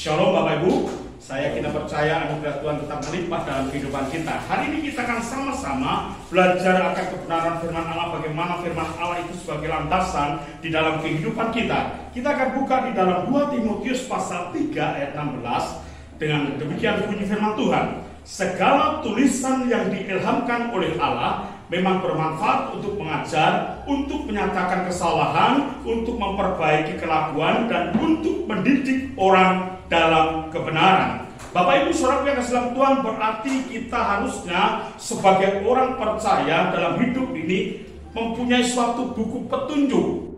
Shalom Bapak Ibu, saya kita percaya anugerah Tuhan tetap melimpah dalam kehidupan kita. Hari ini kita akan sama-sama belajar akan kebenaran firman Allah, bagaimana firman Allah itu sebagai landasan di dalam kehidupan kita. Kita akan buka di dalam 2 Timotius pasal 3 ayat 16. Dengan demikian bunyi firman Tuhan, segala tulisan yang diilhamkan oleh Allah memang bermanfaat untuk mengajar, untuk menyatakan kesalahan, untuk memperbaiki kelakuan, dan untuk mendidik orang dalam kebenaran. Bapak Ibu Saudara yang kasih dalam Tuhan, berarti kita harusnya sebagai orang percaya dalam hidup ini mempunyai suatu buku petunjuk.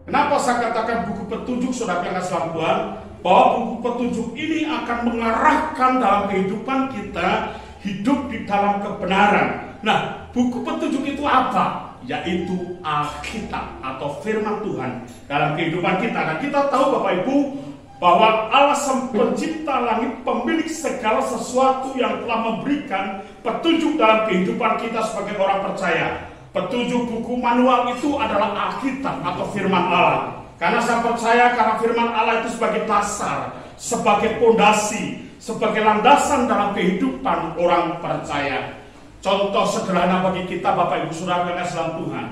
Kenapa saya katakan buku petunjuk Saudara yang kasih dalam Tuhan? Bahwa buku petunjuk ini akan mengarahkan dalam kehidupan kita hidup di dalam kebenaran. Nah, buku petunjuk itu apa? Yaitu Alkitab atau firman Tuhan dalam kehidupan kita. Nah, kita tahu Bapak Ibu bahwa Allah Sang Pencipta langit, pemilik segala sesuatu yang telah memberikan petunjuk dalam kehidupan kita sebagai orang percaya. Petunjuk buku manual itu adalah Alkitab atau firman Allah. Karena saya percaya karena firman Allah itu sebagai dasar, sebagai pondasi, sebagai landasan dalam kehidupan orang percaya. Contoh sederhana bagi kita Bapak Ibu Saudara yang dalam Tuhan.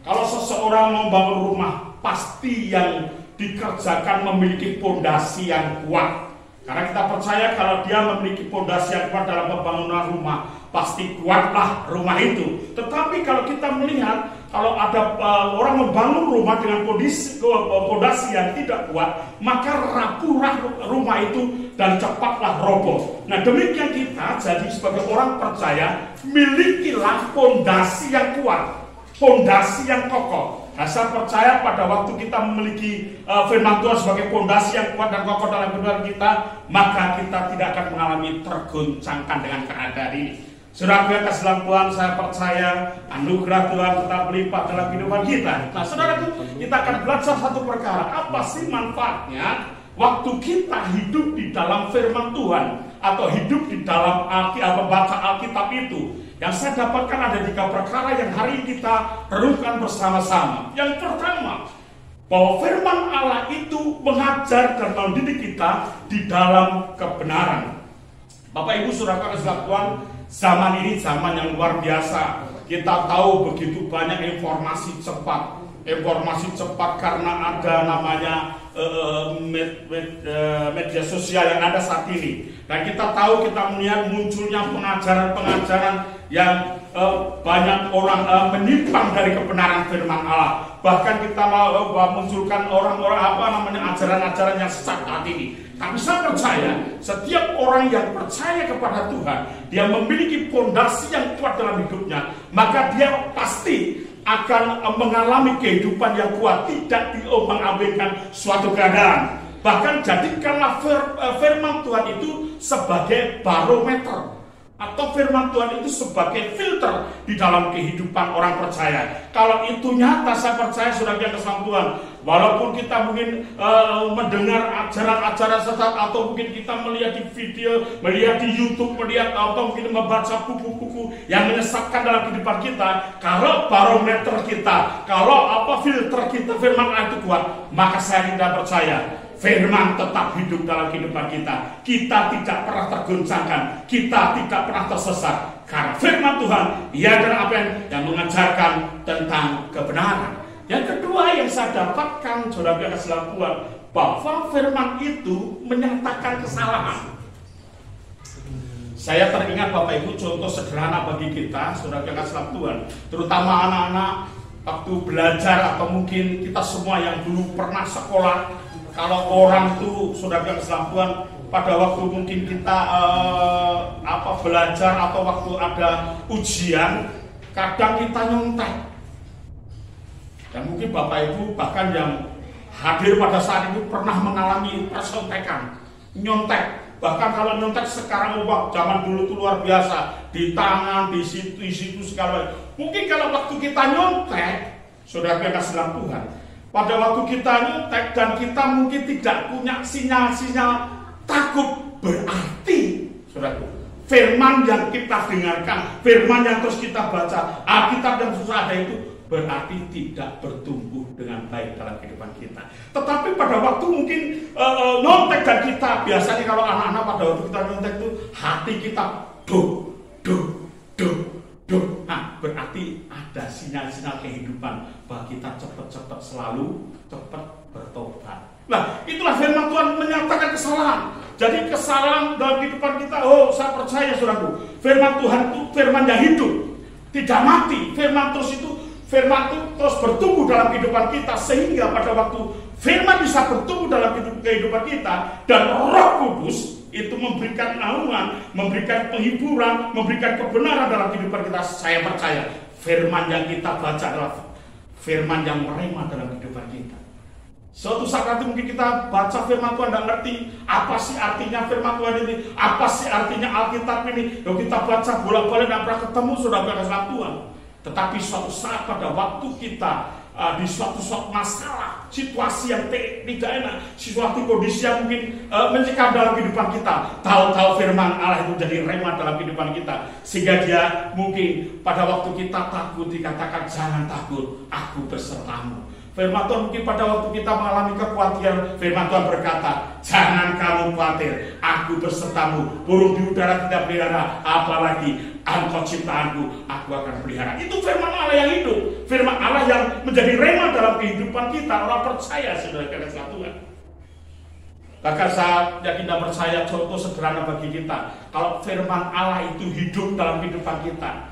Kalau seseorang membangun rumah, pasti yang dikerjakan memiliki pondasi yang kuat. Karena kita percaya kalau dia memiliki pondasi yang kuat dalam pembangunan rumah, pasti kuatlah rumah itu. Tetapi kalau kita melihat kalau ada orang membangun rumah dengan pondasi yang tidak kuat, maka rapuhlah rumah itu dan cepatlah roboh. Nah, demikian kita jadi sebagai orang percaya milikilah pondasi yang kuat, pondasi yang kokoh. Nah, saya percaya pada waktu kita memiliki firman Tuhan sebagai pondasi yang kuat dan kokoh dalam kehidupan kita, maka kita tidak akan mengalami tergoncangkan dengan keadaan ini. Saudara yang kasih dalam Tuhan, saya percaya anugerah Tuhan tetap melimpah dalam kehidupan kita. Nah, saudaraku, kita akan belajar satu perkara. Apa sih manfaatnya waktu kita hidup di dalam firman Tuhan atau hidup di dalam membaca Alkitab itu? Yang saya dapatkan ada 3 perkara yang hari ini kita renungkan bersama-sama. Yang pertama, bahwa firman Allah itu mengajar dan mendidik kita di dalam kebenaran. Bapak Ibu Saudara kasih Tuhan, zaman ini zaman yang luar biasa. Kita tahu begitu banyak informasi cepat. Informasi cepat karena ada namanya media sosial yang ada saat ini. Dan kita tahu, kita melihat munculnya pengajaran-pengajaran yang banyak orang menyimpang dari kebenaran firman Allah. Bahkan kita munculkan orang-orang ajaran-ajaran yang sesat saat ini. Tapi saya percaya setiap orang yang percaya kepada Tuhan, dia memiliki pondasi yang kuat dalam hidupnya, maka dia pasti akan mengalami kehidupan yang kuat, tidak diombang-ambingkan suatu keadaan. Bahkan jadikanlah firman Tuhan itu sebagai barometer, atau firman Tuhan itu sebagai filter di dalam kehidupan orang percaya. Kalau itu nyata, saya percaya saudara yang kesal Tuhan, walaupun kita mungkin mendengar ajaran-ajaran sesat, atau mungkin kita melihat di video, melihat di YouTube, melihat atau mungkin membaca buku-buku yang menyesatkan dalam kehidupan kita, kalau barometer kita, kalau filter kita firman Allah itu kuat, maka saya tidak percaya firman tetap hidup dalam kehidupan kita. Kita tidak pernah tergoncangkan, kita tidak pernah tersesat, karena firman Tuhan ia adalah apa yang mengajarkan tentang kebenaran. Yang kedua yang saya dapatkan saudara yang kasih dalam Tuhan, bahwa firman itu menyatakan kesalahan. Saya teringat Bapak Ibu contoh sederhana bagi kita saudara yang kasih dalam Tuhan, terutama anak-anak waktu belajar, atau mungkin kita semua yang dulu pernah sekolah. Kalau orang tuh saudara yang Islam Tuhan, pada waktu mungkin kita belajar atau waktu ada ujian, kadang kita nyontek. Dan mungkin Bapak Ibu bahkan yang hadir pada saat itu pernah mengalami persontekan, nyontek. Bahkan kalau nyontek sekarang zaman dulu itu luar biasa, di tangan, di situ segala. Mungkin kalau waktu kita nyontek, saudara yang Islam Tuhan, pada waktu kita nyontek dan kita mungkin tidak punya sinyal-sinyal takut, berarti saudaraku, firman yang kita dengarkan, firman yang terus kita baca, Alkitab yang terus ada itu berarti tidak bertumbuh dengan baik dalam kehidupan kita. Tetapi pada waktu mungkin nyontek dan kita, biasanya kalau anak-anak pada waktu kita nyontek itu hati kita duh. Nah, berarti ada sinyal-sinyal kehidupan bahwa kita cepat-cepat selalu cepat bertobat. Nah, itulah firman Tuhan menyatakan kesalahan. Jadi kesalahan dalam kehidupan kita, saya percaya saudaraku, firman Tuhan itu firman yang hidup, tidak mati. Firman itu terus bertumbuh dalam kehidupan kita, sehingga pada waktu firman bisa bertumbuh dalam kehidupan kita, dan Roh Kudus itu memberikan naungan, memberikan penghiburan, memberikan kebenaran dalam kehidupan kita. Saya percaya firman yang kita baca adalah firman yang merema dalam kehidupan kita. Suatu saat nanti mungkin kita baca firman Tuhan, tidak ngerti apa sih artinya firman Tuhan ini, apa sih artinya Alkitab ini. Kalau kita baca bolak-balik tidak pernah ketemu, sudah berkasih Tuhan. Tetapi suatu saat pada waktu kita di suatu masalah, situasi yang tidak enak, situasi kondisi yang mungkin mencekam dalam kehidupan kita, tahu-tahu firman Allah itu jadi rema dalam kehidupan kita, sehingga dia mungkin pada waktu kita takut dikatakan jangan takut, aku besertamu. Firman Tuhan mungkin pada waktu kita mengalami kekhawatiran, firman Tuhan berkata, jangan kamu khawatir, aku besertamu. Burung di udara tidak pelihara, apalagi engkau ciptaanku, aku akan pelihara. Itu firman Allah yang hidup, firman Allah yang menjadi rema dalam kehidupan kita. Orang percaya saudara kasih Tuhan. Bahkan saya yang tidak percaya, contoh sederhana bagi kita, kalau firman Allah itu hidup dalam kehidupan kita,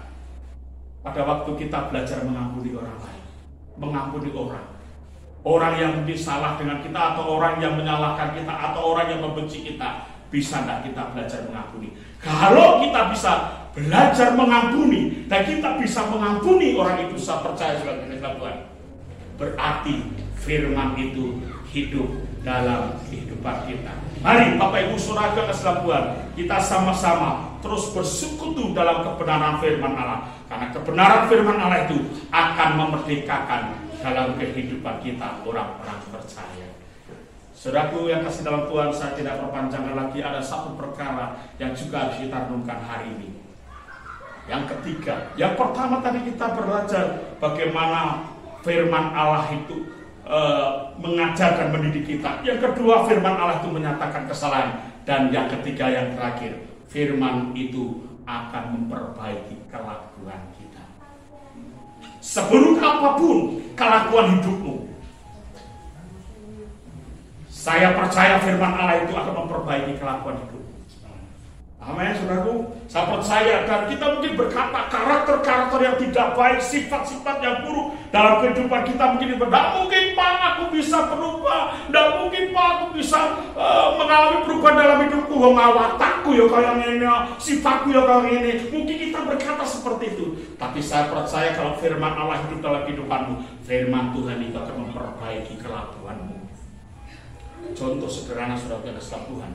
pada waktu kita belajar mengampuni orang lain, mengampuni orang yang mungkin salah dengan kita, atau orang yang menyalahkan kita, atau orang yang membenci kita, bisa tidak kita belajar mengampuni? Kalau kita bisa belajar mengampuni dan kita bisa mengampuni orang itu, saya percaya sebagai Tuhan, berarti firman itu hidup dalam kehidupan kita. Mari Bapak Ibu Saudara kasih Tuhan, kita sama-sama terus bersekutu dalam kebenaran firman Allah, karena kebenaran firman Allah itu akan memerdekakan dalam kehidupan kita orang-orang percaya. Saudaraku yang kasih dalam Tuhan, saya tidak perpanjangkan lagi. Ada satu perkara yang juga harus kita renungkan hari ini. Yang ketiga, yang pertama tadi kita belajar bagaimana firman Allah itu mengajar dan mendidik kita. Yang kedua, firman Allah itu menyatakan kesalahan. Dan yang ketiga, yang terakhir, firman itu akan memperbaiki kelakuan kita. Seburuk apapun kelakuan hidupmu, saya percaya firman Allah itu akan memperbaiki kelakuan hidup. Amin, saudaraku. Saya percaya, dan kita mungkin berkata karakter-karakter yang tidak baik, sifat-sifat yang buruk dalam kehidupan kita mungkin tidak mungkin Pak aku bisa berubah, tidak mungkin Pak aku bisa mengalami perubahan dalam hidupku, watakku ya kayak ini, sifatku ya kayak ini. Mungkin kita berkata seperti itu, tapi saya percaya kalau firman Allah hidup dalam kehidupanmu, firman Tuhan itu akan memperbaiki kelakuanmu. Contoh sederhana saudara kasih Tuhan,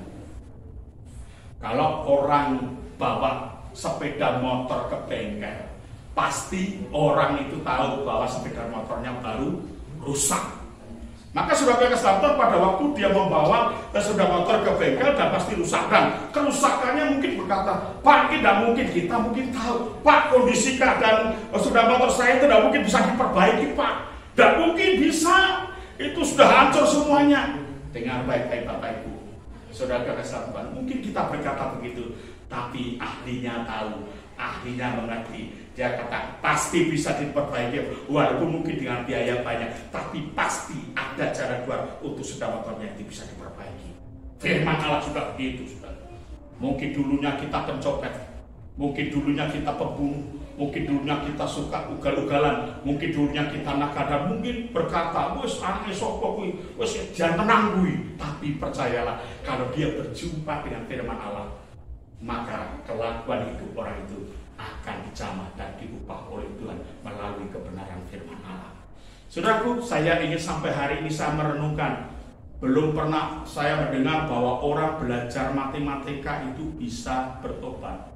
kalau orang bawa sepeda motor ke bengkel, pasti orang itu tahu bahwa sepeda motornya baru rusak. Maka saudara kasih Tuhan, pada waktu dia membawa sepeda motor ke bengkel dan pasti rusak, dan kerusakannya mungkin berkata, Pak tidak mungkin, kita mungkin tahu Pak kondisi keadaan sepeda motor saya itu tidak mungkin bisa diperbaiki Pak, tidak mungkin bisa, itu sudah hancur semuanya. Dengar baik-baik Bapak Ibu saudara kasih Tuhan, mungkin kita berkata begitu, tapi ahlinya tahu, ahlinya mengerti. Dia kata pasti bisa diperbaiki, walaupun mungkin dengan biaya banyak, tapi pasti ada jalan keluar untuk sepeda motornya itu bisa diperbaiki. Firman Allah juga begitu, saudara. Mungkin dulunya kita pencopet, mungkin dulunya kita pembunuh, mungkin dulunya kita suka ugal-ugalan, mungkin dulunya kita nakal, mungkin berkata, wes anaknya sapa kuwi, wes jangan tenang kuwi. Tapi percayalah, kalau dia berjumpa dengan firman Allah, maka kelakuan hidup orang itu akan dijamah dan diubah oleh Tuhan melalui kebenaran firman Allah. Saudaraku, saya ingin sampai hari ini saya merenungkan, belum pernah saya mendengar bahwa orang belajar matematika itu bisa bertobat.